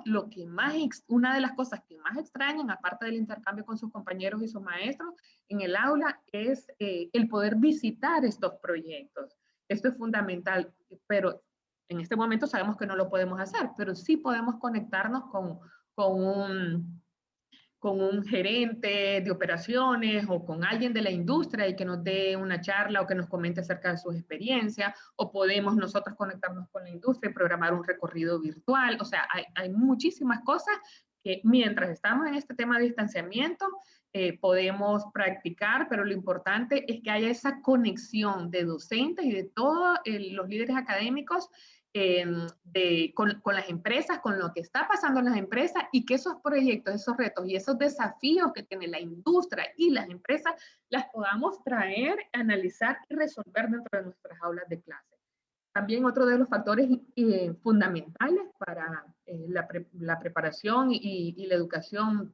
una de las cosas que más extrañan, aparte del intercambio con sus compañeros y sus maestros en el aula, es el poder visitar estos proyectos. Esto es fundamental, pero en este momento sabemos que no lo podemos hacer, pero sí podemos conectarnos con un gerente de operaciones o con alguien de la industria y que nos dé una charla o que nos comente acerca de sus experiencias, o podemos nosotros conectarnos con la industria y programar un recorrido virtual. O sea, hay muchísimas cosas que mientras estamos en este tema de distanciamiento, podemos practicar, pero lo importante es que haya esa conexión de docentes y de todos los líderes académicos con las empresas, con lo que está pasando en las empresas y que esos proyectos, esos retos y esos desafíos que tiene la industria y las empresas las podamos traer, analizar y resolver dentro de nuestras aulas de clase. También otro de los factores fundamentales para la preparación y la educación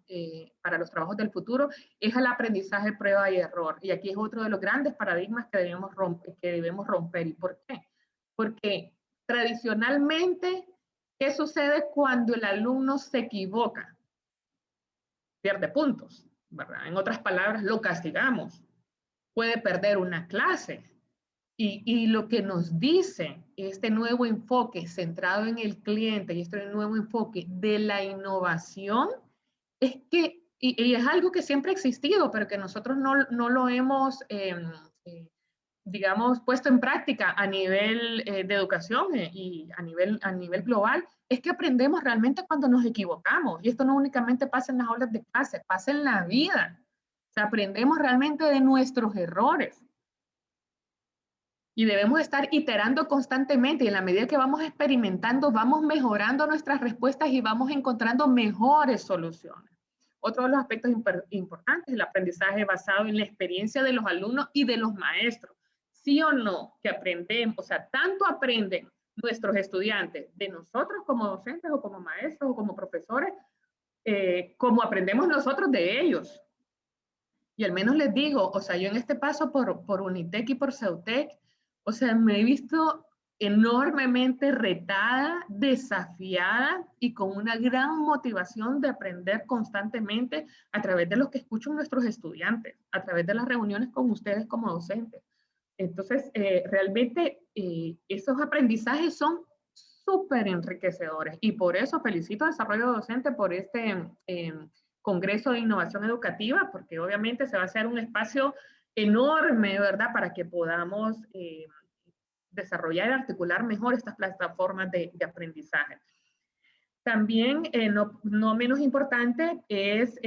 para los trabajos del futuro es el aprendizaje, prueba y error. Y aquí es otro de los grandes paradigmas que debemos romper. ¿Y por qué? Porque tradicionalmente, ¿qué sucede cuando el alumno se equivoca? Pierde puntos, ¿verdad? En otras palabras, lo castigamos. Puede perder una clase. Y lo que nos dice este nuevo enfoque centrado en el cliente y este nuevo enfoque de la innovación es que, y es algo que siempre ha existido, pero que nosotros no lo hemos, digamos, puesto en práctica a nivel de educación y a nivel global, es que aprendemos realmente cuando nos equivocamos. Y esto no únicamente pasa en las aulas de clase, pasa en la vida. O sea, aprendemos realmente de nuestros errores. Y debemos estar iterando constantemente y en la medida que vamos experimentando, vamos mejorando nuestras respuestas y vamos encontrando mejores soluciones. Otro de los aspectos importantes es el aprendizaje basado en la experiencia de los alumnos y de los maestros. Sí o no, que aprendemos, o sea, tanto aprenden nuestros estudiantes de nosotros como docentes o como maestros o como profesores, como aprendemos nosotros de ellos. Y al menos les digo, o sea, yo en este paso por Unitec y por Ceutec, o sea, me he visto enormemente retada, desafiada y con una gran motivación de aprender constantemente a través de lo que escuchan nuestros estudiantes, a través de las reuniones con ustedes como docentes. Entonces, realmente esos aprendizajes son súper enriquecedores y por eso felicito a Desarrollo Docente por este Congreso de Innovación Educativa, porque obviamente se va a hacer un espacio enorme, ¿verdad?, para que podamos desarrollar y articular mejor estas plataformas de aprendizaje. También, no menos importante, es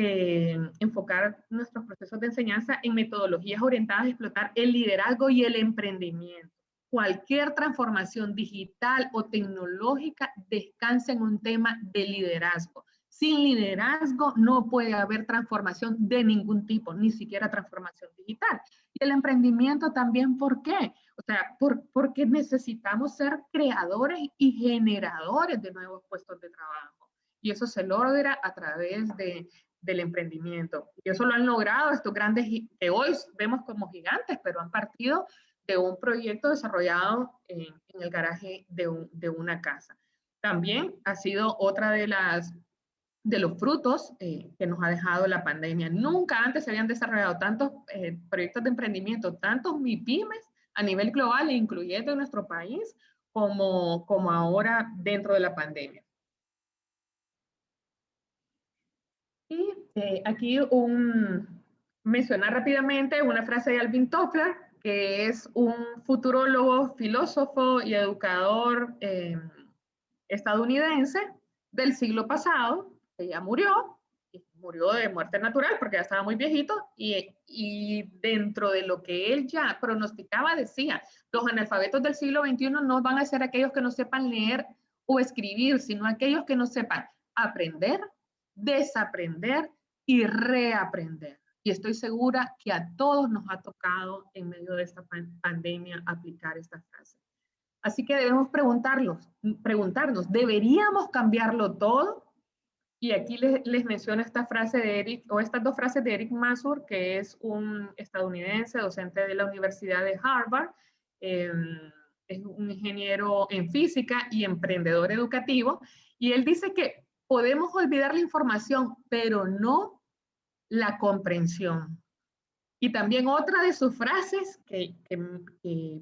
enfocar nuestros procesos de enseñanza en metodologías orientadas a explotar el liderazgo y el emprendimiento. Cualquier transformación digital o tecnológica descansa en un tema de liderazgo. Sin liderazgo no puede haber transformación de ningún tipo, ni siquiera transformación digital. Y el emprendimiento también, ¿por qué? O sea, porque necesitamos ser creadores y generadores de nuevos puestos de trabajo. Y eso se logra a través del emprendimiento. Y eso lo han logrado estos grandes, que hoy vemos como gigantes, pero han partido de un proyecto desarrollado en el garaje de una casa. También ha sido otra de los frutos que nos ha dejado la pandemia. Nunca antes se habían desarrollado tantos proyectos de emprendimiento, tantos MIPYMES a nivel global, incluyendo nuestro país, como ahora dentro de la pandemia. Y aquí mencionar rápidamente una frase de Alvin Toffler, que es un futurólogo, filósofo y educador estadounidense del siglo pasado, que ya murió de muerte natural porque ya estaba muy viejito, y dentro de lo que él ya pronosticaba decía, los analfabetos del siglo XXI no van a ser aquellos que no sepan leer o escribir, sino aquellos que no sepan aprender, desaprender y reaprender. Y estoy segura que a todos nos ha tocado en medio de esta pandemia aplicar esta frase. Así que debemos preguntarnos, ¿deberíamos cambiarlo todo? Y aquí les menciono esta frase de Eric, o estas dos frases de Eric Masur, que es un estadounidense, docente de la Universidad de Harvard, es un ingeniero en física y emprendedor educativo, y él dice que podemos olvidar la información, pero no la comprensión. Y también otra de sus frases que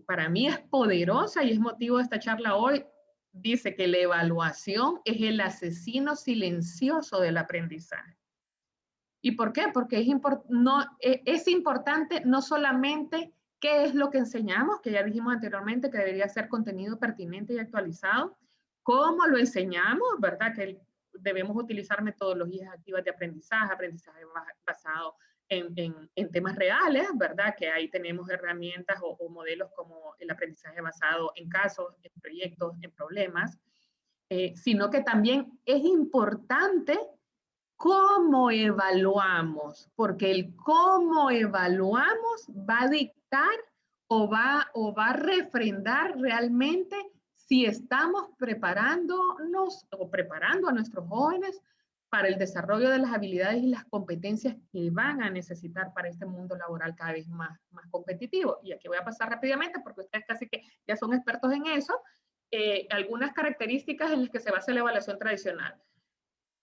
para mí es poderosa y es motivo de esta charla hoy, dice que la evaluación es el asesino silencioso del aprendizaje. ¿Y por qué? Porque es importante no solamente qué es lo que enseñamos, que ya dijimos anteriormente que debería ser contenido pertinente y actualizado, cómo lo enseñamos, ¿verdad? Que debemos utilizar metodologías activas de aprendizaje basado en temas reales, ¿verdad? Que ahí tenemos herramientas o modelos como el aprendizaje basado en casos, en proyectos, en problemas, sino que también es importante cómo evaluamos, porque el cómo evaluamos va a dictar o va a refrendar realmente si estamos preparándonos o preparando a nuestros jóvenes para el desarrollo de las habilidades y las competencias que van a necesitar para este mundo laboral cada vez más competitivo. Y aquí voy a pasar rápidamente porque ustedes casi que ya son expertos en eso. Algunas características en las que se basa la evaluación tradicional.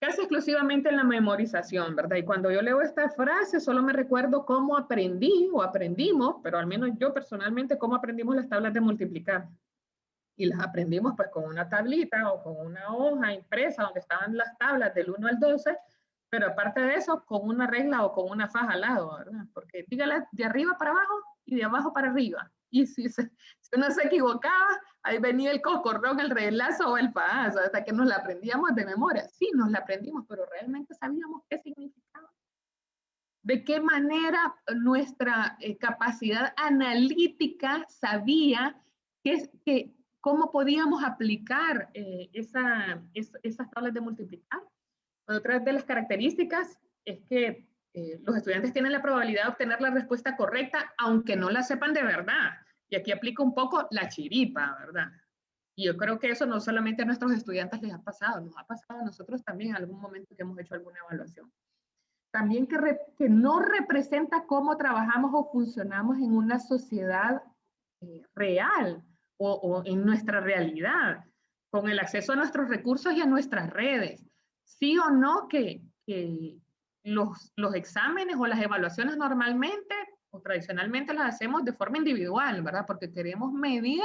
Casi exclusivamente en la memorización, ¿verdad? Y cuando yo leo esta frase, solo me recuerdo cómo aprendí o aprendimos, pero al menos yo personalmente, cómo aprendimos las tablas de multiplicar. Y las aprendimos pues con una tablita o con una hoja impresa donde estaban las tablas del 1 al 12, pero aparte de eso, con una regla o con una faja al lado, ¿verdad? Porque dígale de arriba para abajo y de abajo para arriba. Y si uno se equivocaba, ahí venía el cocorrón, el reglazo o el fajazo, hasta que nos la aprendíamos de memoria. Sí, nos la aprendimos, pero realmente sabíamos qué significaba. De qué manera nuestra capacidad analítica sabía cómo podíamos aplicar esas tablas de multiplicar. Otra de las características es que los estudiantes tienen la probabilidad de obtener la respuesta correcta, aunque no la sepan de verdad. Y aquí aplica un poco la chiripa, ¿verdad? Y yo creo que eso no solamente a nuestros estudiantes les ha pasado, nos ha pasado a nosotros también en algún momento que hemos hecho alguna evaluación. También que no representa cómo trabajamos o funcionamos en una sociedad real o en nuestra realidad, con el acceso a nuestros recursos y a nuestras redes. Sí o no que los exámenes o las evaluaciones normalmente o tradicionalmente las hacemos de forma individual, ¿verdad? Porque queremos medir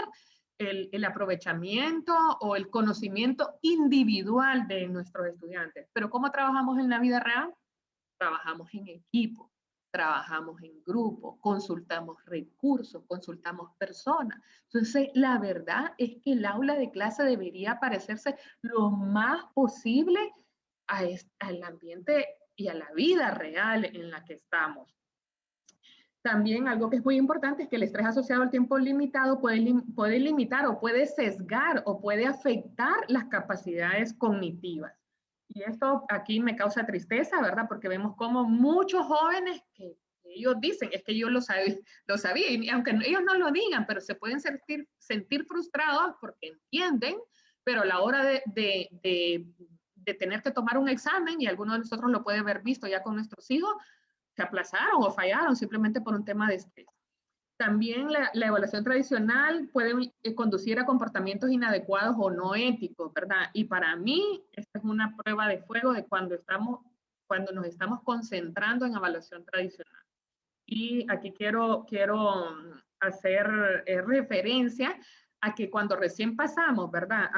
el aprovechamiento o el conocimiento individual de nuestros estudiantes. Pero ¿cómo trabajamos en la vida real? Trabajamos en equipo, trabajamos en grupo, consultamos recursos, consultamos personas. Entonces, la verdad es que el aula de clase debería parecerse lo más posible al ambiente y a la vida real en la que estamos. También algo que es muy importante es que el estrés asociado al tiempo limitado puede limitar o puede sesgar o puede afectar las capacidades cognitivas. Y esto aquí me causa tristeza, ¿verdad? Porque vemos como muchos jóvenes que ellos dicen, es que yo lo sabía, y aunque ellos no lo digan, pero se pueden sentir frustrados porque entienden, pero a la hora de tener que tomar un examen, y alguno de nosotros lo puede haber visto ya con nuestros hijos, se aplazaron o fallaron simplemente por un tema de estrés. También la evaluación tradicional puede conducir a comportamientos inadecuados o no éticos, ¿verdad? Y para mí, esta es una prueba de fuego de cuando nos estamos concentrando en evaluación tradicional. Y aquí quiero hacer referencia a que cuando recién pasamos, ¿verdad?,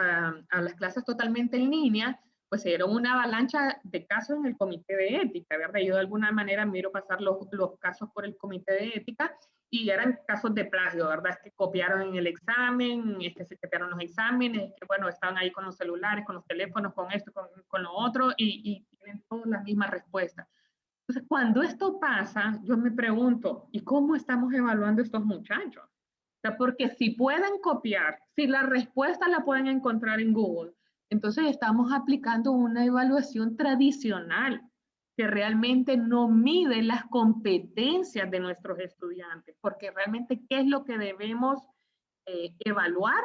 a las clases totalmente en línea, pues se dieron una avalancha de casos en el comité de ética, ¿verdad? Yo de alguna manera miro pasar los casos por el comité de ética y eran casos de plagio, ¿verdad? Es que copiaron en el examen, es que se copiaron los exámenes, es que, bueno, estaban ahí con los celulares, con los teléfonos, con esto, con lo otro, y tienen todas las mismas respuestas. Entonces, cuando esto pasa, yo me pregunto, ¿y cómo estamos evaluando a estos muchachos? O sea, porque si pueden copiar, si la respuesta la pueden encontrar en Google, entonces estamos aplicando una evaluación tradicional que realmente no mide las competencias de nuestros estudiantes, porque realmente, ¿qué es lo que debemos evaluar?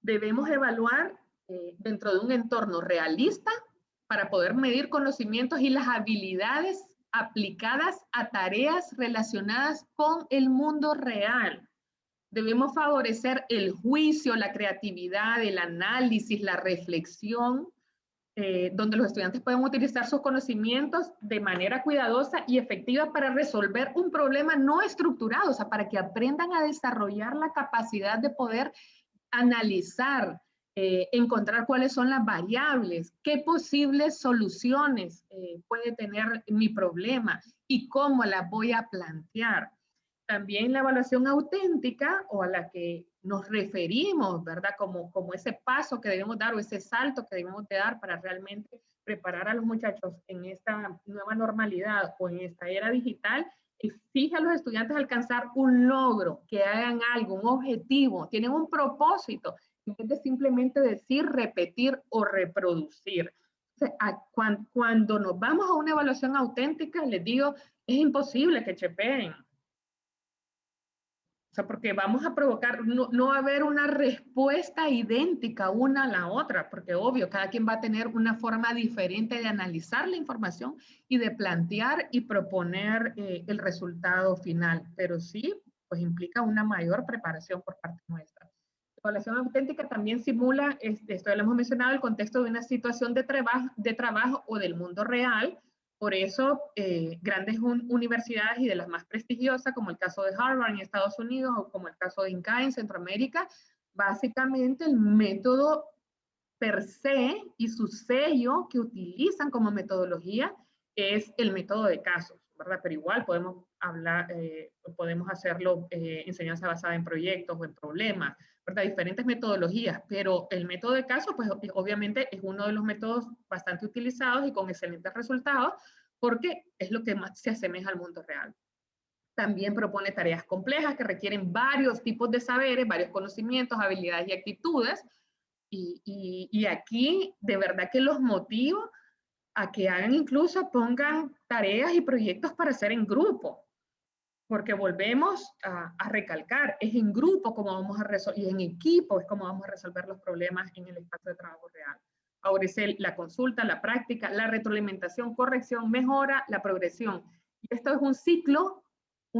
Debemos evaluar dentro de un entorno realista para poder medir conocimientos y las habilidades aplicadas a tareas relacionadas con el mundo real. Debemos favorecer el juicio, la creatividad, el análisis, la reflexión, donde los estudiantes pueden utilizar sus conocimientos de manera cuidadosa y efectiva para resolver un problema no estructurado, o sea, para que aprendan a desarrollar la capacidad de poder analizar, encontrar cuáles son las variables, qué posibles soluciones puede tener mi problema y cómo las voy a plantear. También la evaluación auténtica o a la que nos referimos, ¿verdad? Como ese paso que debemos dar o ese salto que debemos de dar para realmente preparar a los muchachos en esta nueva normalidad o en esta era digital, exige a los estudiantes alcanzar un logro, que hagan algo, un objetivo, tienen un propósito, en vez de simplemente decir, repetir o reproducir. O sea, cuando nos vamos a una evaluación auténtica, les digo, es imposible que chepeen. O sea, porque vamos a provocar, no va a haber una respuesta idéntica una a la otra, porque obvio, cada quien va a tener una forma diferente de analizar la información y de plantear y proponer el resultado final, pero sí, pues implica una mayor preparación por parte nuestra. La evaluación auténtica también simula, esto lo hemos mencionado, el contexto de una situación de trabajo o del mundo real. Por eso, grandes universidades y de las más prestigiosas, como el caso de Harvard en Estados Unidos o como el caso de INCAE en Centroamérica, básicamente el método per se y su sello que utilizan como metodología es el método de casos, ¿verdad? Pero igual podemos hablar, podemos hacerlo enseñanza basada en proyectos o en problemas, ¿verdad? Diferentes metodologías, pero el método de casos, pues obviamente es uno de los métodos bastante utilizados y con excelentes resultados, porque es lo que más se asemeja al mundo real. También propone tareas complejas que requieren varios tipos de saberes, varios conocimientos, habilidades y actitudes. Y aquí de verdad que los motivo a que hagan incluso, pongan tareas y proyectos para hacer en grupo. Porque volvemos a recalcar, es en grupo como vamos a resolver, y en equipo es como vamos a resolver los problemas en el espacio de trabajo real. Favorece la consulta, la práctica, la retroalimentación, corrección, mejora, la progresión. Y esto es un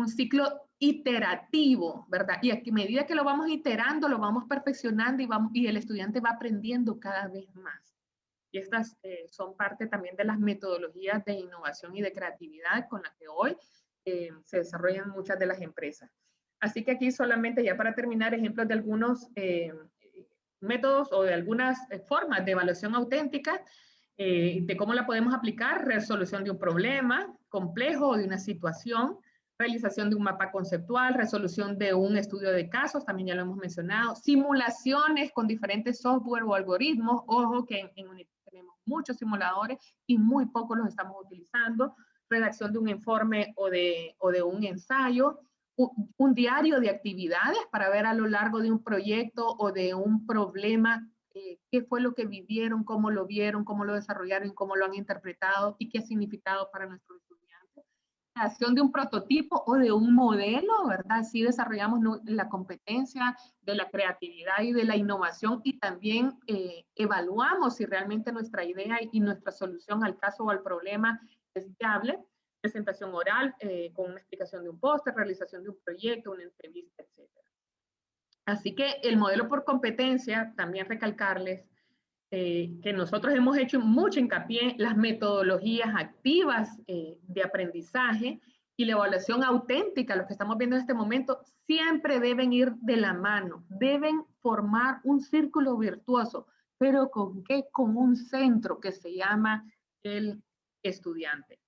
ciclo iterativo, ¿verdad? Y a medida que lo vamos iterando, lo vamos perfeccionando y el estudiante va aprendiendo cada vez más. Y estas son parte también de las metodologías de innovación y de creatividad con las que hoy se desarrollan muchas de las empresas. Así que aquí solamente ya para terminar ejemplos de algunos métodos o de algunas formas de evaluación auténtica, de cómo la podemos aplicar: resolución de un problema complejo o de una situación, realización de un mapa conceptual, resolución de un estudio de casos, también ya lo hemos mencionado, simulaciones con diferentes software o algoritmos, ojo que en Unitec tenemos muchos simuladores y muy pocos los estamos utilizando, redacción de un informe o de un ensayo, un diario de actividades para ver a lo largo de un proyecto o de un problema qué fue lo que vivieron, cómo lo desarrollaron, cómo lo han interpretado y qué ha significado para nuestros estudiantes. Creación de un prototipo o de un modelo, ¿verdad? Así desarrollamos la competencia de la creatividad y de la innovación y también evaluamos si realmente nuestra idea y nuestra solución al caso o al problema es viable. Presentación oral con una explicación de un póster, realización de un proyecto, una entrevista, etc. Así que el modelo por competencia, también recalcarles que nosotros hemos hecho mucho hincapié en las metodologías activas de aprendizaje y la evaluación auténtica, lo que estamos viendo en este momento, siempre deben ir de la mano, deben formar un círculo virtuoso, pero ¿con qué? Con un centro que se llama el estudiante.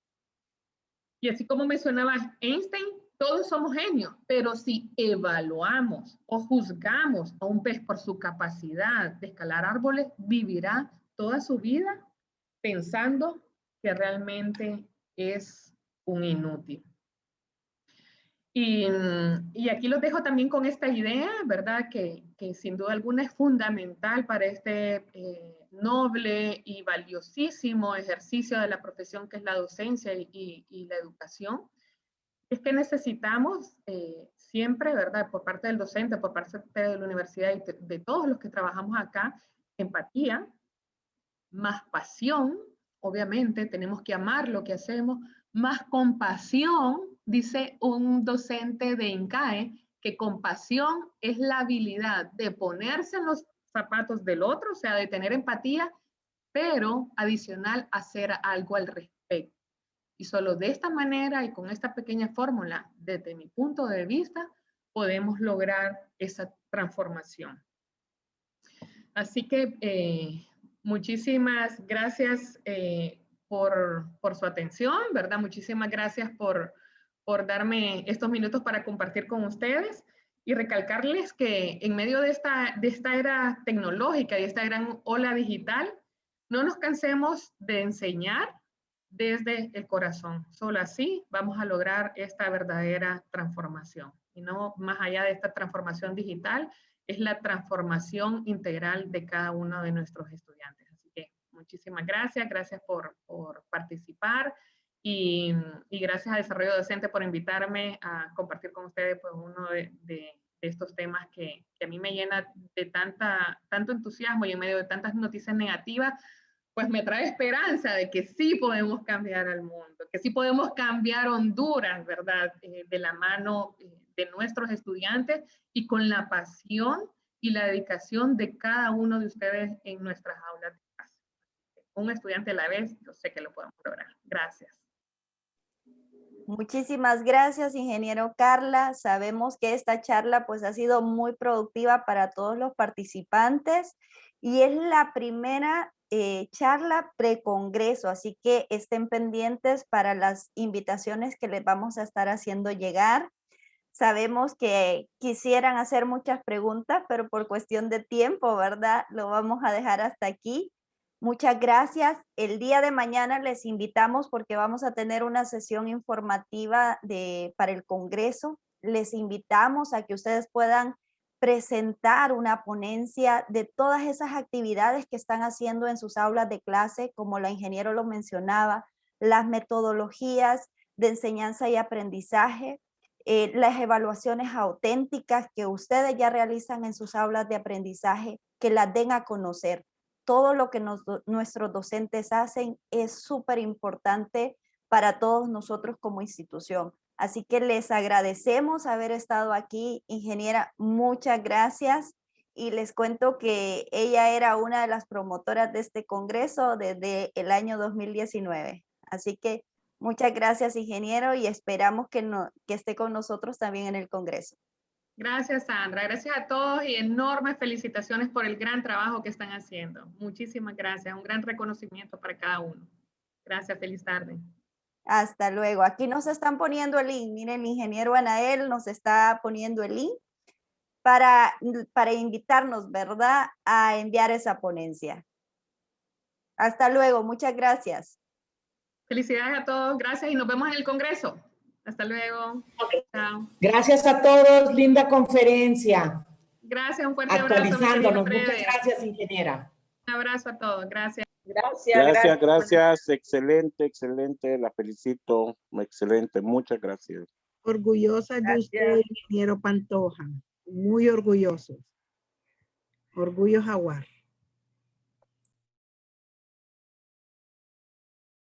Y así como mencionaba Einstein, todos somos genios, pero si evaluamos o juzgamos a un pez por su capacidad de escalar árboles, vivirá toda su vida pensando que realmente es un inútil. Y aquí los dejo también con esta idea, ¿verdad? Que sin duda alguna es fundamental para este noble y valiosísimo ejercicio de la profesión que es la docencia y la educación. Es que necesitamos siempre, ¿verdad? Por parte del docente, por parte de la universidad y de todos los que trabajamos acá, empatía, más pasión, obviamente tenemos que amar lo que hacemos, más compasión, dice un docente de INCAE, que compasión es la habilidad de ponerse en los zapatos del otro, o sea, de tener empatía, pero adicional hacer algo al respecto. Y solo de esta manera y con esta pequeña fórmula, desde mi punto de vista, podemos lograr esa transformación. Así que muchísimas gracias por su atención, ¿verdad? Muchísimas gracias por darme estos minutos para compartir con ustedes y recalcarles que en medio de esta era tecnológica y esta gran ola digital, no nos cansemos de enseñar desde el corazón. Solo así vamos a lograr esta verdadera transformación. Y no más allá de esta transformación digital, es la transformación integral de cada uno de nuestros estudiantes. Así que muchísimas gracias, gracias por participar y gracias a Desarrollo Docente por invitarme a compartir con ustedes pues, uno de estos temas que a mí me llena de tanto entusiasmo y en medio de tantas noticias negativas, pues me trae esperanza de que sí podemos cambiar al mundo, que sí podemos cambiar Honduras, ¿verdad? De la mano de nuestros estudiantes y con la pasión y la dedicación de cada uno de ustedes en nuestras aulas de clase. Un estudiante a la vez, yo sé que lo podemos lograr. Gracias. Muchísimas gracias, ingeniero Carla. Sabemos que esta charla pues ha sido muy productiva para todos los participantes y es la primera charla precongreso, así que estén pendientes para las invitaciones que les vamos a estar haciendo llegar. Sabemos que quisieran hacer muchas preguntas, pero por cuestión de tiempo, ¿verdad? Lo vamos a dejar hasta aquí. Muchas gracias. El día de mañana les invitamos porque vamos a tener una sesión informativa para el Congreso. Les invitamos a que ustedes puedan presentar una ponencia de todas esas actividades que están haciendo en sus aulas de clase, como la ingeniero lo mencionaba, las metodologías de enseñanza y aprendizaje, las evaluaciones auténticas que ustedes ya realizan en sus aulas de aprendizaje, que las den a conocer. Todo lo que nuestros docentes hacen es súper importante para todos nosotros como institución. Así que les agradecemos haber estado aquí, ingeniera, muchas gracias. Y les cuento que ella era una de las promotoras de este congreso desde el año 2019. Así que muchas gracias, ingeniero, y esperamos que esté con nosotros también en el congreso. Gracias, Sandra. Gracias a todos y enormes felicitaciones por el gran trabajo que están haciendo. Muchísimas gracias. Un gran reconocimiento para cada uno. Gracias. Feliz tarde. Hasta luego. Aquí nos están poniendo el link. Miren, el ingeniero Anael nos está poniendo el link para invitarnos, ¿verdad?, a enviar esa ponencia. Hasta luego. Muchas gracias. Felicidades a todos. Gracias y nos vemos en el Congreso. Hasta luego. Okay. Chao. Gracias a todos. Linda conferencia. Gracias. Un fuerte abrazo. Actualizándonos. Muchas gracias, ingeniera. Un abrazo a todos. Gracias. Gracias. Excelente, excelente. La felicito. Excelente. Muchas gracias. Orgullosa de usted, ingeniero Pantoja. Muy orgullosos. Orgullo Jaguar.